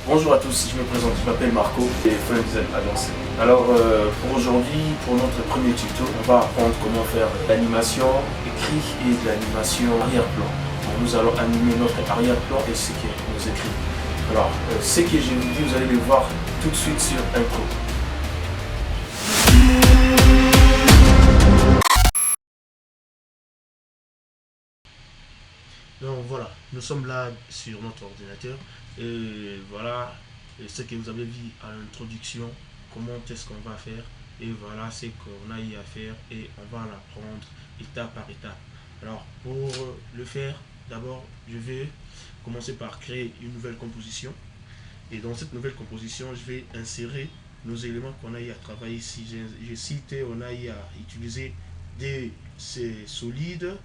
Bonjour à tous, je me présente, je m'appelle Marco et Frame Design avancé. Alors pour aujourd'hui, pour notre premier tuto, on va apprendre comment faire l'animation écrit et de l'animation arrière-plan. Nous allons animer notre arrière-plan et ce qui est nos écrits. Alors ce que je vous dis, vous allez le voir tout de suite sur intro. Donc voilà, nous sommes là sur notre ordinateur et voilà ce que vous avez vu à l'introduction, comment est-ce qu'on va faire et voilà ce qu'on a eu à faire et on va l'apprendre étape par étape. Alors pour le faire, d'abord je vais commencer par créer une nouvelle composition et dans cette nouvelle composition je vais insérer nos éléments qu'on a eu à travailler ici. J'ai cité, on a eu à utiliser des solides,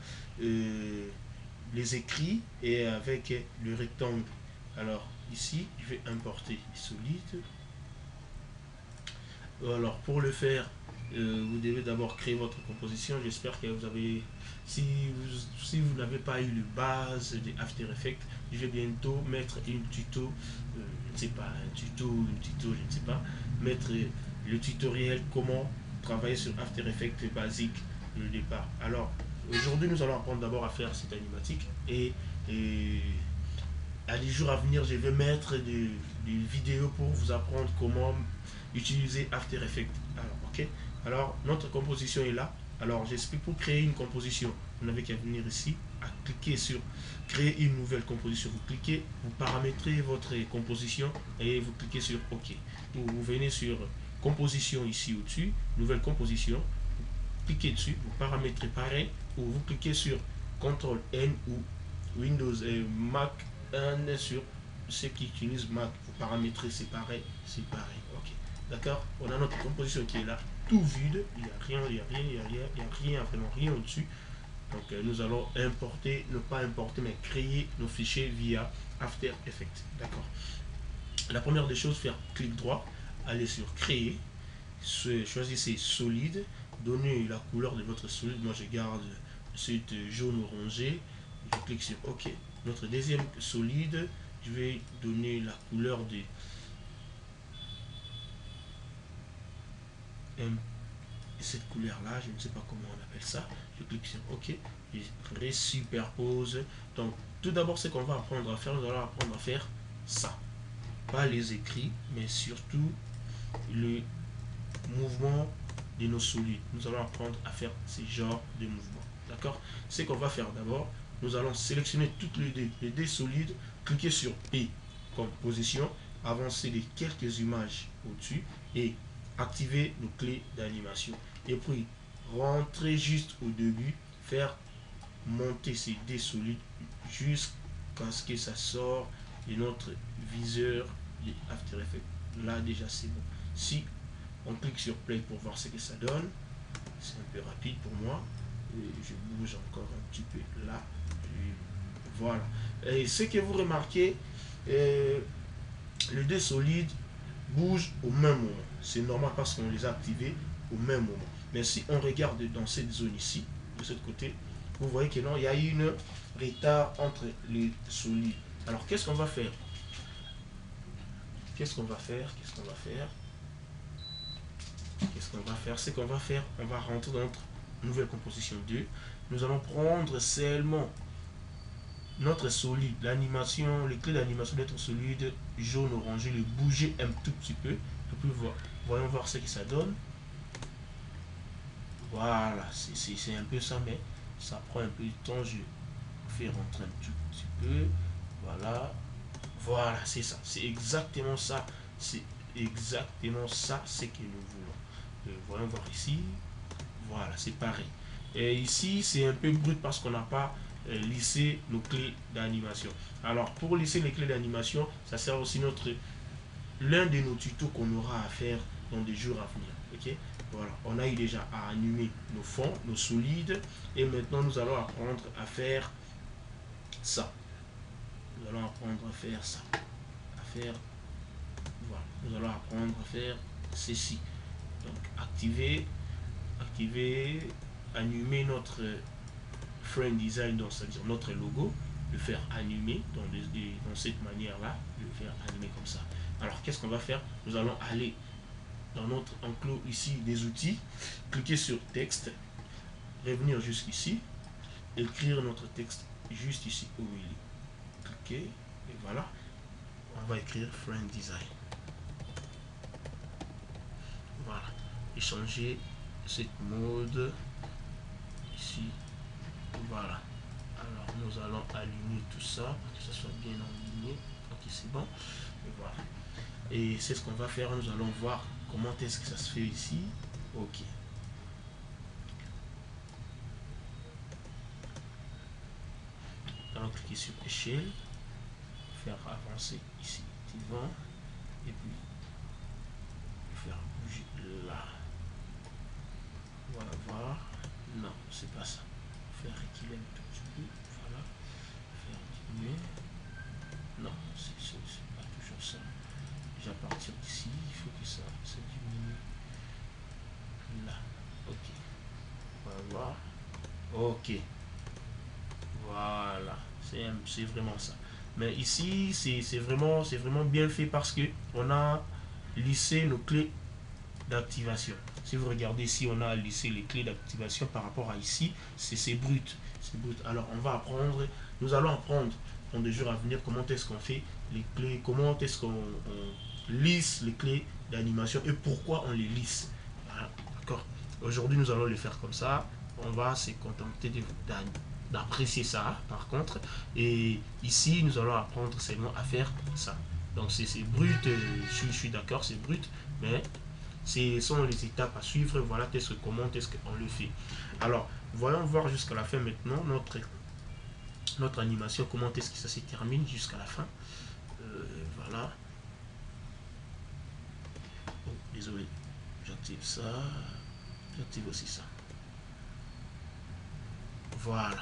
les écrits et avec le rectangle. Alors ici je vais importer solide. Alors pour le faire, vous devez d'abord créer votre composition. J'espère que vous avez, si vous n'avez pas eu le base de After Effects, je vais bientôt mettre une tuto, je ne sais pas, un tuto, je ne sais pas, mettre le tutoriel comment travailler sur After Effects basique le départ. Alors aujourd'hui nous allons apprendre d'abord à faire cette animatique et à les jours à venir je vais mettre des vidéos pour vous apprendre comment utiliser After Effects. Alors, ok. Alors, notre composition est là. Alors, j'explique pour créer une composition. Vous n'avez qu'à venir ici, à cliquer sur créer une nouvelle composition. Vous cliquez, vous paramétrez votre composition et vous cliquez sur OK. Vous venez sur composition ici au-dessus, nouvelle composition. Vous cliquez dessus, vous paramétrez pareil, ou vous cliquez sur CTRL N ou Windows et Mac N sur ceux qui utilisent Mac. Vous paramétrez, c'est pareil, ok. D'accord. On a notre composition qui est là, tout vide, il n'y a rien, il n'y a rien, il n'y a rien, vraiment rien au-dessus. Donc nous allons importer, ne pas importer, mais créer nos fichiers via After Effects. D'accord. La première des choses, faire clic droit, aller sur créer, choisissez solide, donnez la couleur de votre solide. Moi je garde cette jaune orangé, je clique sur OK. Notre deuxième solide, je vais donner la couleur de cette couleur là, je ne sais pas comment on appelle ça. Je clique sur OK, je résuperpose. Donc tout d'abord ce qu'on va apprendre à faire, nous allons apprendre à faire ça, pas les écrits mais surtout le mouvement de nos solides. Nous allons apprendre à faire ces genres de mouvements. D'accord. Ce qu'on va faire d'abord, nous allons sélectionner toutes les dés solides, cliquer sur P comme position, avancer de quelques images au-dessus et activer nos clés d'animation. Et puis rentrer juste au début, faire monter ces dés solides jusqu'à ce que ça sort de notre viseur de After Effects. Là déjà c'est bon. Si on clique sur play pour voir ce que ça donne, c'est un peu rapide pour moi et je bouge encore un petit peu là et voilà. Et ce que vous remarquez, les dés solides bougent au même moment. C'est normal parce qu'on les a activés au même moment. Mais si on regarde dans cette zone ici, de ce côté, vous voyez que non, il y a une retard entre les solides. Alors qu'est-ce qu'on va faire? Qu'est-ce qu'on va faire? Qu'est-ce qu'on va faire? Qu'est-ce qu'on va faire? Ce qu'on va faire, on va rentrer dans notre nouvelle composition 2. Nous allons prendre seulement notre solide, l'animation, les clés d'animation d'être solide, jaune, orangé, le bouger un tout petit peu. Et puis voyons voir ce que ça donne. Voilà, c'est un peu ça, mais ça prend un peu de temps. Je fais rentrer un tout petit peu. Voilà, voilà, c'est ça. C'est exactement ça. C'est exactement ça, ce que nous voulons. Voyons voir ici. Voilà, c'est pareil. Et ici, c'est un peu brut parce qu'on n'a pas lissé nos clés d'animation. Alors, pour lisser les clés d'animation, ça sert aussi l'un de nos tutos qu'on aura à faire dans des jours à venir. Ok, voilà, on a eu déjà à animer nos fonds, nos solides, et maintenant nous allons apprendre à faire ça. Nous allons apprendre à faire ça. Voilà, nous allons apprendre à faire ceci. Donc, activer, animer notre frame design, donc c'est-à-dire notre logo. le faire animer dans cette manière-là, le faire animer comme ça. Alors, qu'est-ce qu'on va faire? Nous allons aller dans notre enclos ici des outils, cliquer sur texte, revenir jusqu'ici, écrire notre texte juste ici où il est. Cliquez, et voilà. On va écrire Friend Design. Voilà. Et changer cette mode ici. Voilà. Alors nous allons aligner tout ça pour que ça soit bien aligné. Ok, c'est bon. Et voilà. Et c'est ce qu'on va faire. Nous allons voir comment est-ce que ça se fait ici. Ok. Allons cliquer sur échelle. Faire avancer ici devant. Et puis faire bouger là. Voilà, voir. Non, c'est pas ça. Faire reculer un tout petit peu. Voilà. Faire diminuer. Non, c'est pas toujours ça. Déjà à partir d'ici, il faut que ça diminue. Là. Ok. On va voir. Ok. Voilà. C'est vraiment ça. Mais ici, c'est vraiment bien fait parce que on a lissé nos clés d'activation. Si vous regardez ici, on a lissé les clés d'activation par rapport à ici, c'est brut. C'est brut. Alors, nous allons apprendre dans des jours à venir comment est-ce qu'on fait les clés, comment est-ce qu'on lisse les clés d'animation et pourquoi on les lisse. Voilà, d'accord. Aujourd'hui, nous allons les faire comme ça. On va se contenter d'apprécier ça, par contre. Et ici, nous allons apprendre seulement à faire ça. Donc, c'est brut. Je suis d'accord, c'est brut, mais ce sont les étapes à suivre. Voilà comment est-ce qu'on le fait. Alors, voyons voir jusqu'à la fin maintenant notre animation, comment est-ce que ça se termine jusqu'à la fin. Voilà. Oh, désolé. J'active ça. J'active aussi ça. Voilà.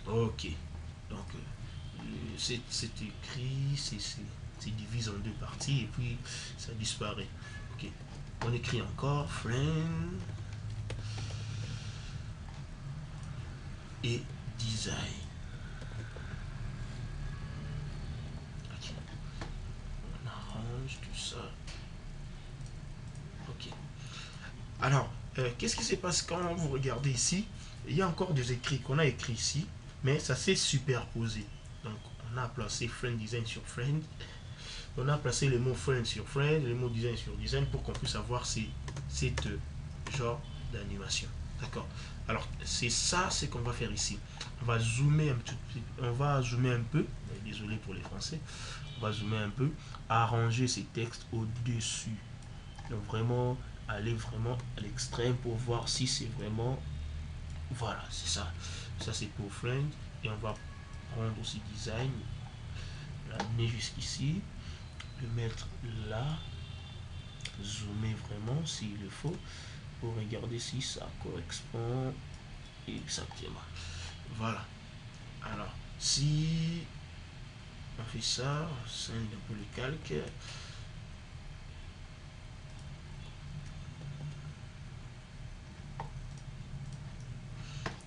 Ok. Donc, c'est écrit, c'est divisé en deux parties et puis ça disparaît. Ok. On écrit encore friend et design. Ok. On arrange tout ça. Ok. Alors, qu'est-ce qui se passe quand vous regardez ici? Il y a encore des écrits qu'on a écrits ici, mais ça s'est superposé. Donc, on a placé friend design sur friend. On a placé les mots friend sur friend, les mots design sur design pour qu'on puisse avoir cette genre d'animation. D'accord. Alors, c'est ça ce qu'on va faire ici. On va zoomer un peu. Désolé pour les Français. On va zoomer un peu. Arranger ces textes au-dessus. Donc, vraiment, aller vraiment à l'extrême pour voir si c'est vraiment... Voilà, c'est ça. Ça, c'est pour friend. Et on va prendre aussi design. L'amener jusqu'ici. Le mettre là, zoomer vraiment s'il le faut pour regarder si ça correspond exactement. Voilà. Alors, si on fait ça, on scinde un peu le calque.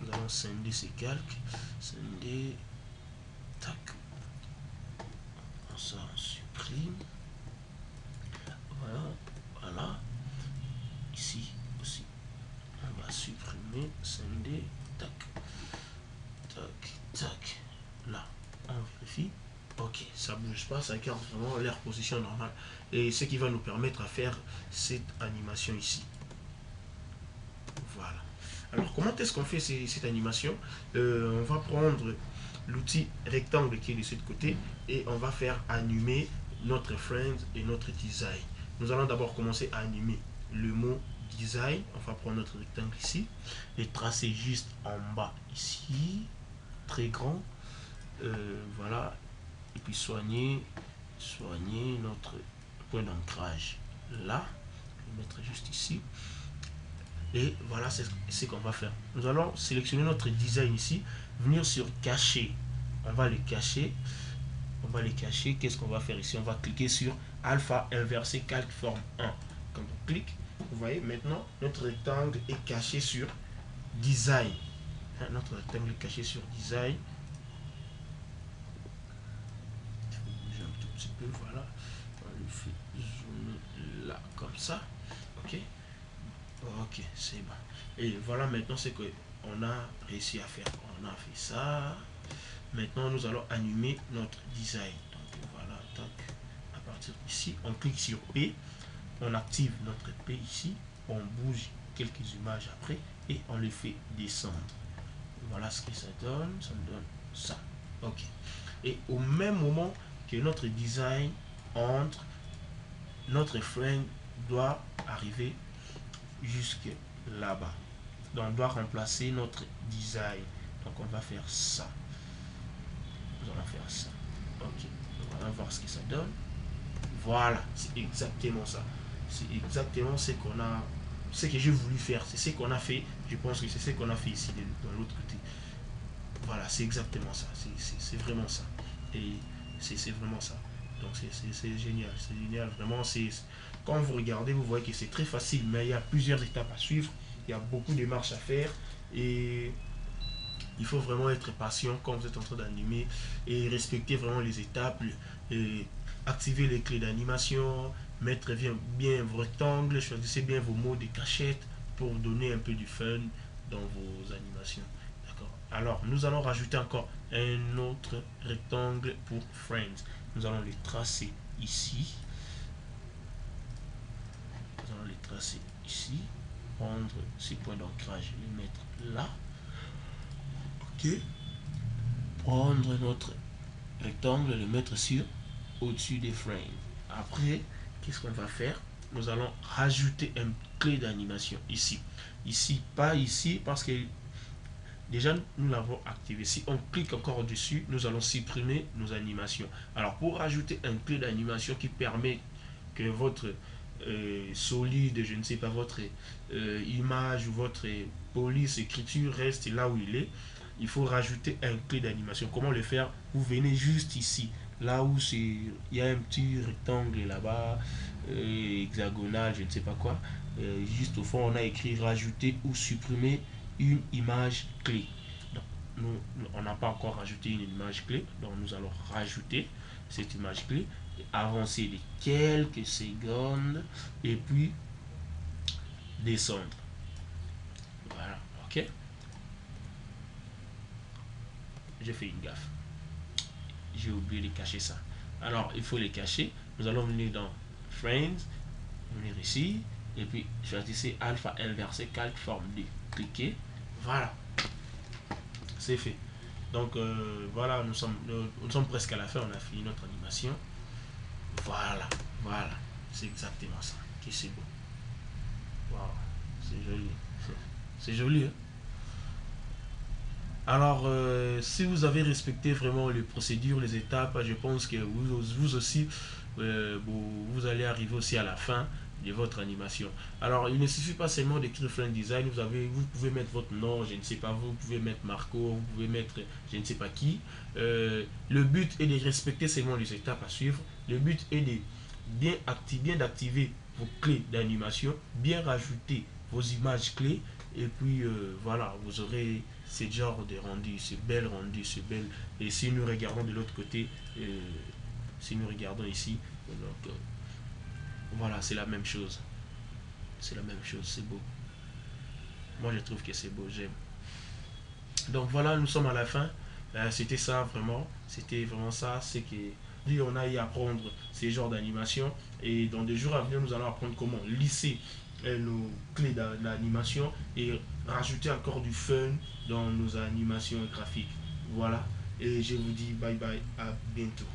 Nous allons scinder ces calques. Scinder. Tac. Ça, on supprime. Voilà. Voilà. Ici aussi. On va supprimer. Scinder. Tac. Tac. Tac. Là. On vérifie. Ok, ça bouge pas, ça garde vraiment leur position normale. Et ce qui va nous permettre à faire cette animation ici. Voilà. Alors, comment est-ce qu'on fait cette animation? On va prendre l'outil rectangle qui est de ce côté et on va faire animer notre friend et notre design. Nous allons d'abord commencer à animer le mot design. On va prendre notre rectangle ici et tracer juste en bas ici, très grand. Voilà. Et puis soigner notre point d'ancrage là. Je vais mettre juste ici. Et voilà, c'est ce qu'on va faire. Nous allons sélectionner notre design ici, venir sur cacher. On va les cacher. On va les cacher. Qu'est-ce qu'on va faire ici? On va cliquer sur alpha inversé calque forme 1. Quand on clique, vous voyez maintenant notre rectangle est caché sur design. notre rectangle caché sur design. Il faut bouger un tout petit peu, voilà. On le fait zoomer là, comme ça. Ok. Ok, c'est bon. Et voilà maintenant ce qu'on a réussi à faire. On a fait ça. Maintenant, nous allons animer notre design. Donc voilà, tac. À partir d'ici, on clique sur P. On active notre P ici. On bouge quelques images après et on les fait descendre. Voilà ce que ça donne. Ça me donne ça. Ok. Et au même moment que notre design entre, notre frame doit arriver jusque là-bas. Donc on doit remplacer notre design. Donc on va faire ça. Nous allons faire ça. Ok. On va voir ce que ça donne. Voilà. C'est exactement ça. C'est exactement ce qu'on a. Ce que j'ai voulu faire. C'est ce qu'on a fait. Je pense que c'est ce qu'on a fait ici de l'autre côté. Voilà. C'est exactement ça. C'est vraiment ça. Et c'est vraiment ça. Donc c'est génial. C'est génial. Vraiment, quand vous regardez, vous voyez que c'est très facile. Mais il y a plusieurs étapes à suivre. Il y a beaucoup de marches à faire. Et il faut vraiment être patient quand vous êtes en train d'animer et respecter vraiment les étapes, et activer les clés d'animation, mettre bien vos rectangles, choisissez bien vos mots de cachette pour donner un peu du fun dans vos animations. D'accord. Alors, nous allons rajouter encore un autre rectangle pour Friends. Nous allons les tracer ici. Nous allons les tracer ici. Prendre ces points d'ancrage, les mettre là. Ok. Prendre notre rectangle, le mettre sur au-dessus des frames. Après, qu'est-ce qu'on va faire? Nous allons rajouter une clé d'animation ici. Ici, pas ici, parce que déjà nous l'avons activé. Si on clique encore dessus, nous allons supprimer nos animations. Alors pour rajouter une clé d'animation qui permet que votre solide, je ne sais pas, votre image ou votre police écriture reste là où il est, il faut rajouter un clé d'animation. Comment le faire? Vous venez juste ici, là où il y a un petit rectangle là-bas, hexagonal, je ne sais pas quoi. Juste au fond, on a écrit rajouter ou supprimer une image clé. Donc, on n'a pas encore rajouté une image clé, donc nous allons rajouter cette image clé, avancer de quelques secondes et puis descendre. Voilà, ok. J'ai fait une gaffe. J'ai oublié de cacher ça. Alors, il faut les cacher. Nous allons venir dans Frames, venir ici, et puis choisissez Alpha inversé, calque, forme D. Cliquez. Voilà. C'est fait. Donc, voilà, nous sommes presque à la fin. On a fini notre animation. Voilà. Voilà. C'est exactement ça. Ok, c'est beau. Wow. C'est joli. C'est joli, hein? Alors, si vous avez respecté vraiment les procédures, les étapes, je pense que vous aussi, vous allez arriver aussi à la fin de votre animation. Alors, il ne suffit pas seulement d'écrire Friend Design, vous pouvez mettre votre nom, je ne sais pas, vous pouvez mettre Marco, vous pouvez mettre je ne sais pas qui. Le but est de respecter seulement les étapes à suivre. Le but est de bien d'activer vos clés d'animation, bien rajouter vos images clés, et puis voilà, vous aurez ce genre de rendu, ce bel rendu, ce bel. Et si nous regardons de l'autre côté, si nous regardons ici, donc voilà, c'est la même chose. C'est la même chose, c'est beau. Moi je trouve que c'est beau, j'aime. Donc voilà, nous sommes à la fin. C'était ça vraiment. C'était vraiment ça. C'est que on a eu à apprendre ces genres d'animation. Et dans des jours à venir, nous allons apprendre comment lisser nos clés d'animation et rajouter encore du fun dans nos animations graphiques. Voilà. Et je vous dis bye bye, à bientôt.